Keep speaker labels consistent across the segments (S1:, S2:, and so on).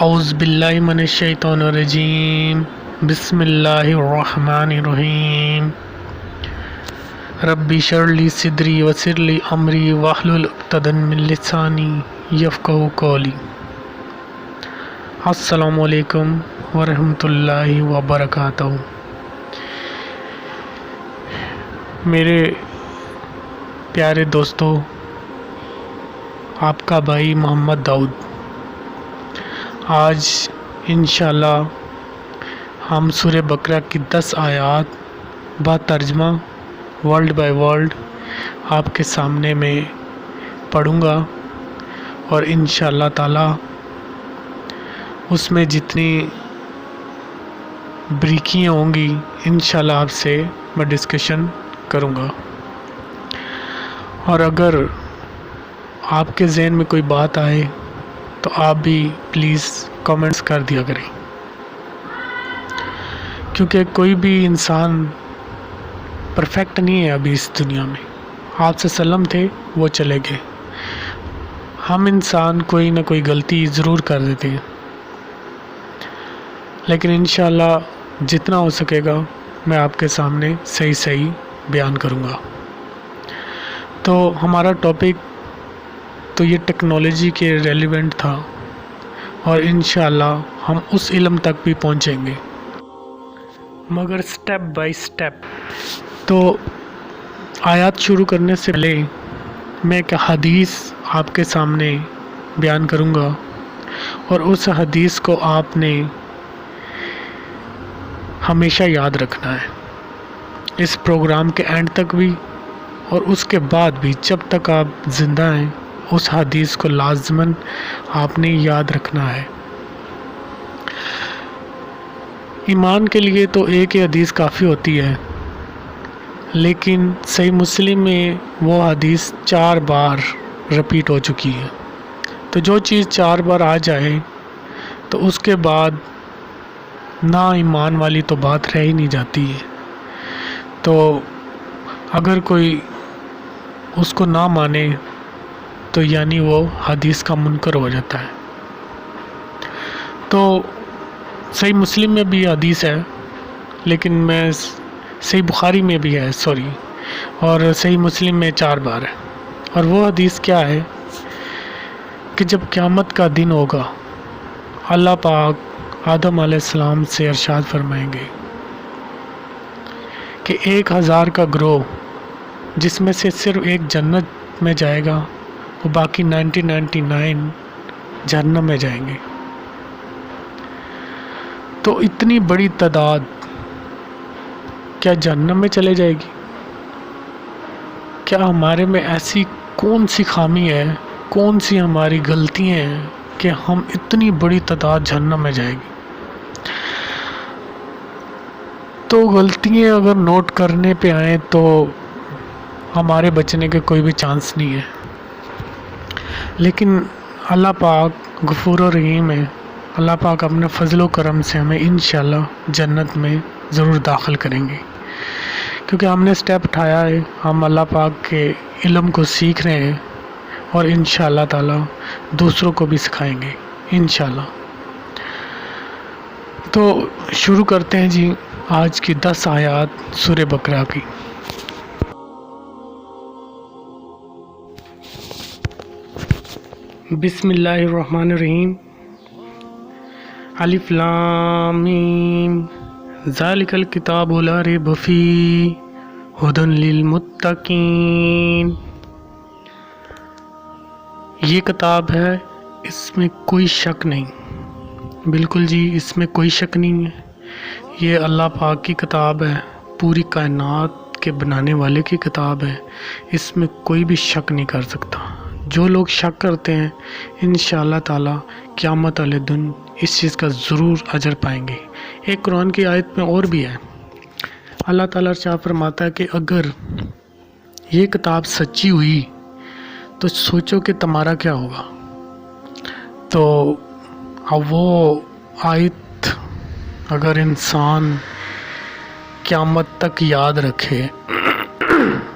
S1: اعوذ باللہ من الشیطان الرجیم بسم اللہ الرحمن الرحیم ربی اشرح لی صدری ویسر لی امری واحلل عقدۃ من لسانی یفقہوا قولی۔ السلام علیکم ورحمۃ اللہ وبرکاتہ۔ میرے پیارے دوستو، آپ کا بھائی محمد داؤد آج انشاءاللہ ہم سورہ بقرہ کی 10 آیات با ترجمہ ورڈ بائی ورڈ آپ کے سامنے میں پڑھوں گا، اور انشاءاللہ تعالی اس میں جتنی بریکیاں ہوں گی انشاءاللہ آپ سے میں ڈسکشن کروں گا، اور اگر آپ کے ذہن میں کوئی بات آئے تو آپ بھی پلیز کامنٹس کر دیا کریں، کیونکہ کوئی بھی انسان پرفیکٹ نہیں ہے ابھی اس دنیا میں۔ آپ سے سلم تھے، وہ چلے گئے۔ ہم انسان کوئی نہ کوئی غلطی ضرور کر دیتے ہیں، لیکن انشاءاللہ جتنا ہو سکے گا میں آپ کے سامنے صحیح بیان کروں گا۔ تو ہمارا ٹاپک تو یہ ٹیکنالوجی کے ریلیونٹ تھا، اور انشاءاللہ ہم اس علم تک بھی پہنچیں گے، مگر سٹیپ بائی سٹیپ۔ تو آیات شروع کرنے سے پہلے میں ایک حدیث آپ کے سامنے بیان کروں گا، اور اس حدیث کو آپ نے ہمیشہ یاد رکھنا ہے، اس پروگرام کے اینڈ تک بھی، اور اس کے بعد بھی جب تک آپ زندہ ہیں اس حدیث کو لازماً آپ نے یاد رکھنا ہے۔ ایمان کے لیے تو ایک ہی حدیث کافی ہوتی ہے، لیکن صحیح مسلم میں وہ حدیث 4 بار رپیٹ ہو چکی ہے، تو جو چیز 4 بار آ جائے تو اس کے بعد نا ایمان والی تو بات رہ ہی نہیں جاتی ہے۔ تو اگر کوئی اس کو نہ مانے تو یعنی وہ حدیث کا منکر ہو جاتا ہے۔ تو صحیح مسلم میں بھی حدیث ہے، لیکن میں صحیح بخاری میں بھی ہے اور صحیح مسلم میں 4 بار ہے۔ اور وہ حدیث کیا ہے کہ جب قیامت کا دن ہوگا، اللہ پاک آدم علیہ السلام سے ارشاد فرمائیں گے کہ 1000 کا گروہ، جس میں سے صرف ایک جنت میں جائے گا، وہ باقی 99 جہنم میں جائیں گے۔ تو اتنی بڑی تعداد کیا جہنم میں چلے جائے گی؟ کیا ہمارے میں ایسی کون سی خامی ہے، کون سی ہماری غلطیاں ہیں کہ ہم اتنی بڑی تعداد جہنم میں جائے گی؟ تو غلطیاں اگر نوٹ کرنے پہ آئیں تو ہمارے بچنے کے کوئی بھی چانس نہیں ہے، لیکن اللہ پاک غفور و رحیم ہے۔ اللہ پاک اپنے فضل و کرم سے ہمیں انشاءاللہ جنت میں ضرور داخل کریں گے، کیونکہ ہم نے سٹیپ اٹھایا ہے، ہم اللہ پاک کے علم کو سیکھ رہے ہیں، اور انشاءاللہ تعالی دوسروں کو بھی سکھائیں گے انشاءاللہ۔ تو شروع کرتے ہیں جی آج کی 10 آیات سورہ بقرہ کی۔ بسم اللہ الرحمن الرحیم۔ الف لام میم ذالک الکتاب لا ریب فیہ ھدی للمتقین۔ یہ کتاب ہے، اس میں کوئی شک نہیں، بالکل جی اس میں کوئی شک نہیں ہے۔ یہ اللہ پاک کی کتاب ہے، پوری کائنات کے بنانے والے کی کتاب ہے، اس میں کوئی بھی شک نہیں کر سکتا۔ جو لوگ شک کرتے ہیں انشاءاللہ تعالی قیامت والے دن اس چیز کا ضرور اجر پائیں گے۔ ایک قرآن کی آیت میں اور بھی ہے، اللہ تعالیٰ ارشاد فرماتا ہے کہ اگر یہ کتاب سچی ہوئی تو سوچو کہ تمہارا کیا ہوگا۔ تو اب وہ آیت اگر انسان قیامت تک یاد رکھے،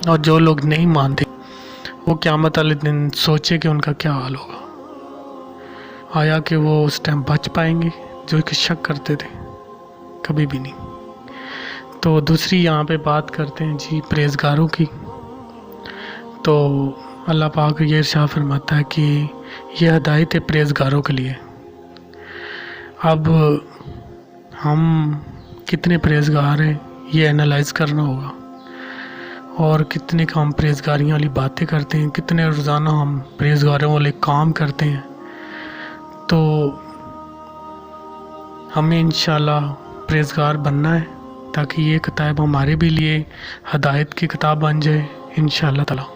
S1: اور جو لوگ نہیں مانتے وہ قیامت والے دن سوچے کہ ان کا کیا حال ہوگا۔ آیا کہ وہ اس ٹائم بچ پائیں گے، جو کہ شک کرتے تھے، کبھی بھی نہیں۔ تو دوسری یہاں پہ بات کرتے ہیں جی پرہیزگاروں کی، تو اللہ پاک یہ ارشاد فرماتا ہے کہ یہ ہدایت ہے پرہیزگاروں کے لیے۔ اب ہم کتنے پرہیزگار ہیں یہ انالائز کرنا ہوگا، اور کتنے کا ہم پرہیزگاریاں والی باتیں کرتے ہیں، کتنے روزانہ ہم پرہیزگاروں والے کام کرتے ہیں۔ تو ہمیں انشاءاللہ پرہیزگار بننا ہے تاکہ یہ کتاب ہمارے بھی لیے ہدایت کی کتاب بن جائے انشاءاللہ تعالی۔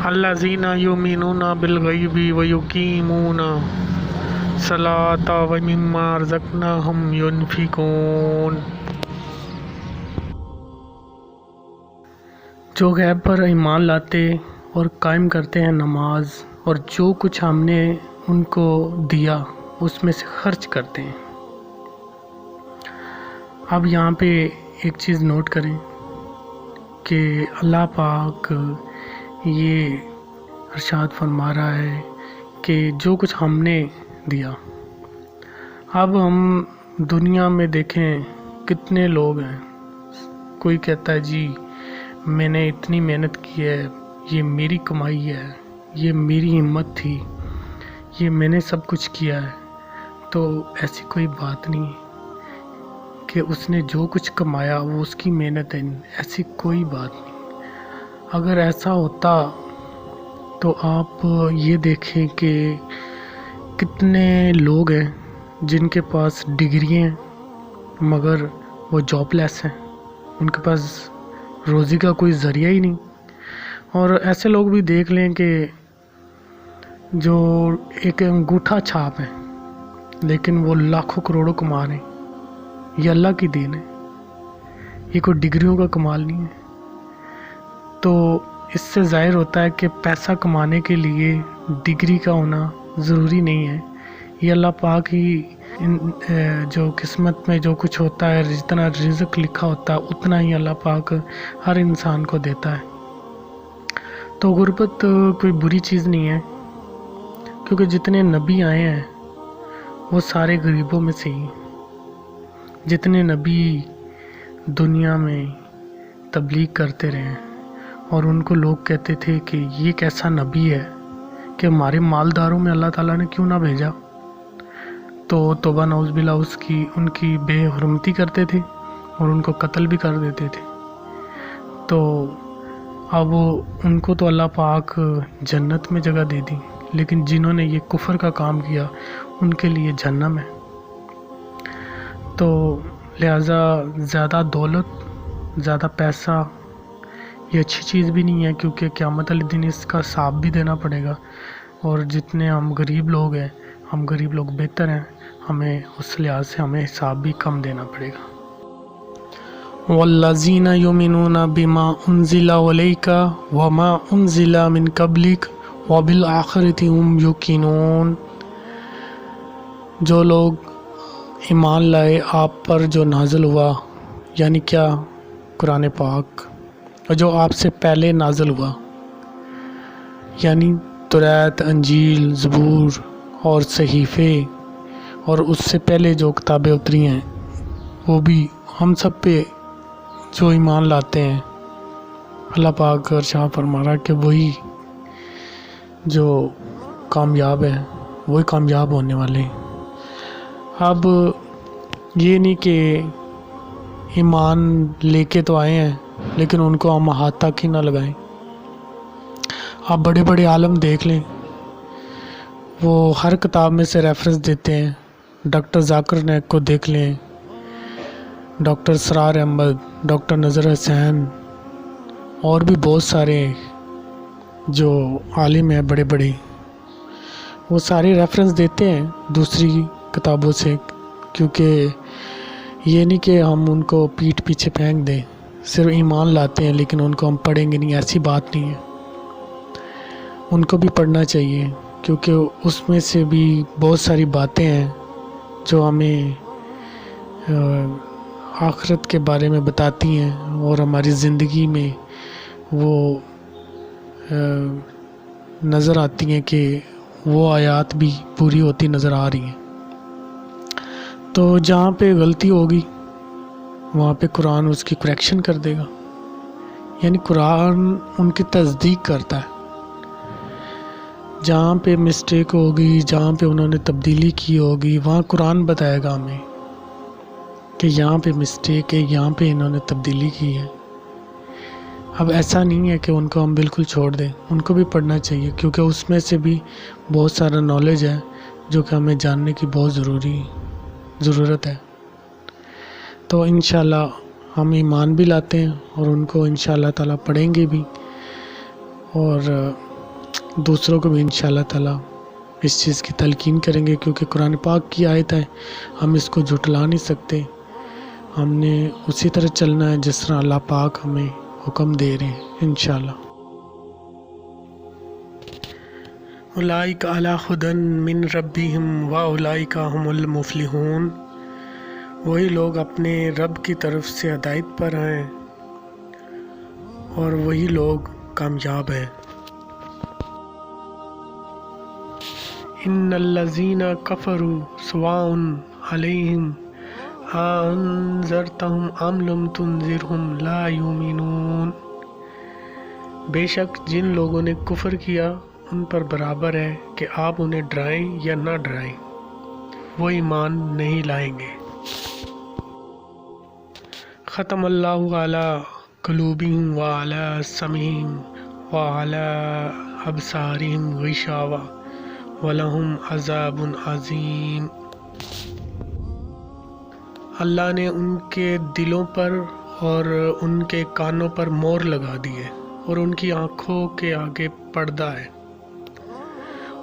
S1: الذین یؤمنون بالغیب ویقیمون الصلاۃ ومما رزقناہم ینفقون، جو غیب پر ایمان لاتے اور قائم کرتے ہیں نماز، اور جو کچھ ہم نے ان کو دیا اس میں سے خرچ کرتے ہیں۔ اب یہاں پہ ایک چیز نوٹ کریں کہ اللہ پاک یہ ارشاد فرما رہا ہے کہ جو کچھ ہم نے دیا۔ اب ہم دنیا میں دیکھیں کتنے لوگ ہیں، کوئی کہتا ہے جی میں نے اتنی محنت کی ہے، یہ میری کمائی ہے، یہ میری ہمت تھی، یہ میں نے سب کچھ کیا ہے۔ تو ایسی کوئی بات نہیں ہے کہ اس نے جو کچھ کمایا وہ اس کی محنت ہے، ایسی کوئی بات نہیں۔ اگر ایسا ہوتا تو آپ یہ دیکھیں کہ کتنے لوگ ہیں جن کے پاس ڈگری ہیں مگر وہ جاب لیس ہیں، ان کے پاس روزی کا کوئی ذریعہ ہی نہیں۔ اور ایسے لوگ بھی دیکھ لیں کہ جو ایک انگوٹھا چھاپ ہے لیکن وہ لاکھوں کروڑوں کما رہے ہیں، یہ اللہ کی دین ہے، یہ کوئی ڈگریوں کا کمال نہیں ہے۔ تو اس سے ظاہر ہوتا ہے کہ پیسہ کمانے کے لیے ڈگری کا ہونا ضروری نہیں ہے، یہ اللہ پاک ہی جو قسمت میں جو کچھ ہوتا ہے، جتنا رزق لکھا ہوتا ہے اتنا ہی اللہ پاک ہر انسان کو دیتا ہے۔ تو غربت کوئی بری چیز نہیں ہے، کیونکہ جتنے نبی آئے ہیں وہ سارے غریبوں میں سے ہی، جتنے نبی دنیا میں تبلیغ کرتے رہے ہیں اور ان کو لوگ کہتے تھے کہ یہ کیسا نبی ہے کہ ہمارے مالداروں میں اللہ تعالیٰ نے کیوں نہ بھیجا، تو توبہ نعوذ باللہ ان کی بے حرمتی کرتے تھے اور ان کو قتل بھی کر دیتے تھے۔ تو اب ان کو تو اللہ پاک جنت میں جگہ دے دی، لیکن جنہوں نے یہ کفر کا کام کیا ان کے لیے جہنم ہے۔ تو لہٰذا زیادہ دولت، زیادہ پیسہ یہ اچھی چیز بھی نہیں ہے، کیونکہ قیامت والے دن اس کا حساب بھی دینا پڑے گا، اور جتنے ہم غریب لوگ ہیں، ہم غریب لوگ بہتر ہیں، ہمیں اس لحاظ سے ہمیں حساب بھی کم دینا پڑے گا۔ والذین یؤمنون بما انزل الیک وما انزل من قبلک وبالآخرۃ هم یوقنون، جو لوگ ایمان لائے آپ پر جو نازل ہوا، یعنی کیا؟ قرآن پاک، اور جو آپ سے پہلے نازل ہوا، یعنی توریت، انجیل، زبور اور صحیفے، اور اس سے پہلے جو کتابیں اتری ہیں وہ بھی ہم سب پہ جو ایمان لاتے ہیں، اللہ پاک ارشاد فرما رہا کہ وہی جو کامیاب ہیں وہی کامیاب ہونے والے ہیں۔ اب یہ نہیں کہ ایمان لے کے تو آئے ہیں لیکن ان کو ہم ہاتھ تک ہی نہ لگائیں۔ آپ بڑے بڑے عالم دیکھ لیں، وہ ہر کتاب میں سے ریفرنس دیتے ہیں۔ ڈاکٹر ذاکر نائک کو دیکھ لیں، ڈاکٹر اسرار احمد، ڈاکٹر نذر حسین، اور بھی بہت سارے جو عالم ہیں بڑے بڑے، وہ سارے ریفرنس دیتے ہیں دوسری کتابوں سے، کیونکہ یہ نہیں کہ ہم ان کو پیٹھ پیچھے پھینک دیں، صرف ایمان لاتے ہیں لیکن ان کو ہم پڑھیں گے نہیں، ایسی بات نہیں ہے۔ ان کو بھی پڑھنا چاہیے، کیونکہ اس میں سے بھی بہت ساری باتیں ہیں جو ہمیں آخرت کے بارے میں بتاتی ہیں، اور ہماری زندگی میں وہ نظر آتی ہیں کہ وہ آیات بھی پوری ہوتی نظر آ رہی ہیں۔ تو جہاں پہ غلطی ہوگی وہاں پہ قرآن اس کی کریکشن کر دے گا، یعنی قرآن ان کی تصدیق کرتا ہے۔ جہاں پہ مسٹیک ہوگی، جہاں پہ انہوں نے تبدیلی کی ہوگی، وہاں قرآن بتائے گا ہمیں کہ یہاں پہ مسٹیک ہے، یہاں پہ انہوں نے تبدیلی کی ہے۔ اب ایسا نہیں ہے کہ ان کو ہم بالکل چھوڑ دیں، ان کو بھی پڑھنا چاہیے، کیونکہ اس میں سے بھی بہت سارا نالج ہے جو کہ ہمیں جاننے کی بہت ضرورت ہے۔ تو انشاءاللہ ہم ایمان بھی لاتے ہیں اور ان کو انشاءاللہ تعالیٰ پڑھیں گے بھی، اور دوسروں کو بھی انشاءاللہ تعالیٰ اس چیز کی تلقین کریں گے، کیونکہ قرآن پاک کی آیت ہے، ہم اس کو جھٹلا نہیں سکتے۔ ہم نے اسی طرح چلنا ہے جس طرح اللہ پاک ہمیں حکم دے رہے ہیں انشاءاللہ۔ اولئک علی ھدی من ربہم واولئک ھم المفلحون، وہی لوگ اپنے رب کی طرف سے ہدایت پر ہیں اور وہی لوگ کامیاب ہیں۔ ان الذین کفروا سواء علیہم انذرتہم ام لم تنذرہم لا یؤمنون، بے شک جن لوگوں نے کفر کیا ان پر برابر ہے کہ آپ انہیں ڈرائیں یا نہ ڈرائیں، وہ ایمان نہیں لائیں گے۔ ختم اللہ علی قلوبہم وعلی سمعہم وعلی ابصارہم غشاوہ وَلَهُمْ عَذَابٌ عَظِيمٌ، اللہ نے ان کے دلوں پر اور ان کے کانوں پر مور لگا دی ہے، اور ان کی آنکھوں کے آگے پردہ ہے،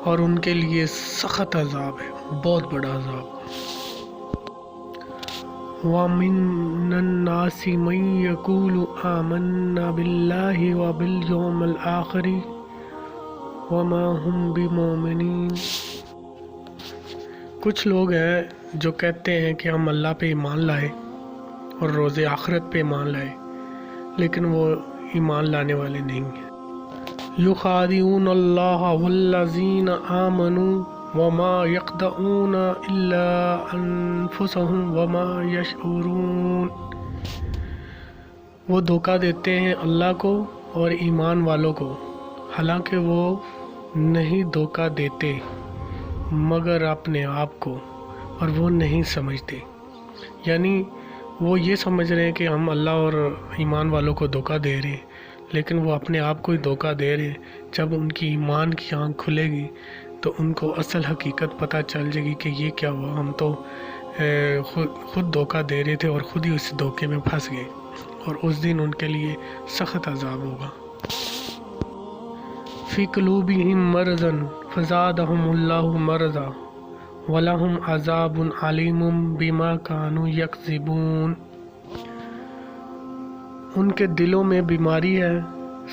S1: اور ان کے لیے سخت عذاب ہے، بہت بڑا عذاب۔ وَمِنَ النَّاسِ مَن يَقُولُ آمَنَّا بِاللَّهِ وَبِالْيَوْمِ الْآخِرِ وَمَا هُمْ بِمُؤْمِنِينَ، کچھ لوگ ہیں جو کہتے ہیں کہ ہم اللہ پہ ایمان لائے اور روز آخرت پہ ایمان لائے، لیکن وہ ایمان لانے والے نہیں ہیں۔ یخادعون اللہ والذین آمنوا وما یخدعون الا انفسهم وما یشعرون، وہ دھوکہ دیتے ہیں اللہ کو اور ایمان والوں کو، حالانکہ وہ نہیں دھوکہ دیتے مگر اپنے آپ کو، اور وہ نہیں سمجھتے۔ یعنی وہ یہ سمجھ رہے ہیں کہ ہم اللہ اور ایمان والوں کو دھوکہ دے رہے ہیں، لیکن وہ اپنے آپ کو ہی دھوکہ دے رہے ہیں۔ جب ان کی ایمان کی آنکھ کھلے گی تو ان کو اصل حقیقت پتہ چل جائے گی کہ یہ کیا ہوا، ہم تو خود دھوکہ دے رہے تھے اور خود ہی اس دھوکے میں پھنس گئے، اور اس دن ان کے لیے سخت عذاب ہوگا۔ فی قلوبہم مرض فزادہم اللہ مرضا وَلَهُمْ عَذَابٌ عَلِیمٌ بِمَا كَانُوا یکذبون، ان کے دلوں میں بیماری ہے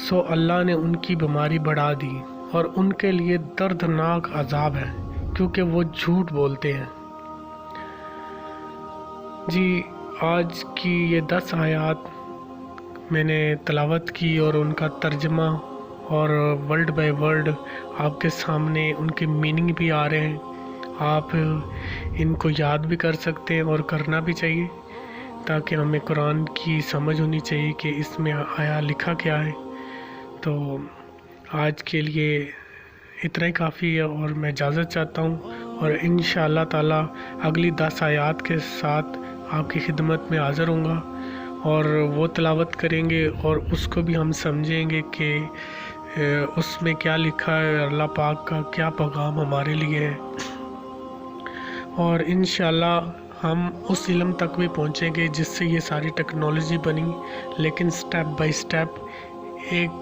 S1: سو اللہ نے ان کی بیماری بڑھا دی، اور ان کے لیے دردناک عذاب ہے کیونکہ وہ جھوٹ بولتے ہیں۔ جی آج کی یہ 10 آیات میں نے تلاوت کی اور ان کا ترجمہ اور ورڈ بائی ورڈ آپ کے سامنے ان کے میننگ بھی آ رہے ہیں، آپ ان کو یاد بھی کر سکتے ہیں اور کرنا بھی چاہیے، تاکہ ہمیں قرآن کی سمجھ ہونی چاہیے کہ اس میں آیا لکھا کیا ہے۔ تو آج کے لیے اتنا ہی کافی ہے، اور میں اجازت چاہتا ہوں، اور انشاءاللہ تعالیٰ اگلی 10 آیات کے ساتھ آپ کی خدمت میں حاضر ہوں گا، اور وہ تلاوت کریں گے اور اس کو بھی ہم سمجھیں گے کہ اس میں کیا لکھا ہے، اللہ پاک کا کیا پیغام ہمارے لیے ہے، اور انشاءاللہ ہم اس علم تک بھی پہنچیں گے جس سے یہ ساری ٹیکنالوجی بنی، لیکن سٹیپ بائی سٹیپ ایک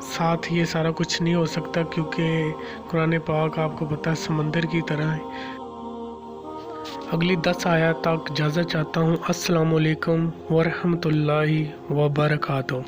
S1: ساتھ یہ سارا کچھ نہیں ہو سکتا، کیونکہ قرآن پاک آپ کو پتہ ہے سمندر کی طرح ہے۔ اگلی 10 آیات تک اجازت چاہتا ہوں۔ السلام علیکم ورحمۃ اللہ وبرکاتہ۔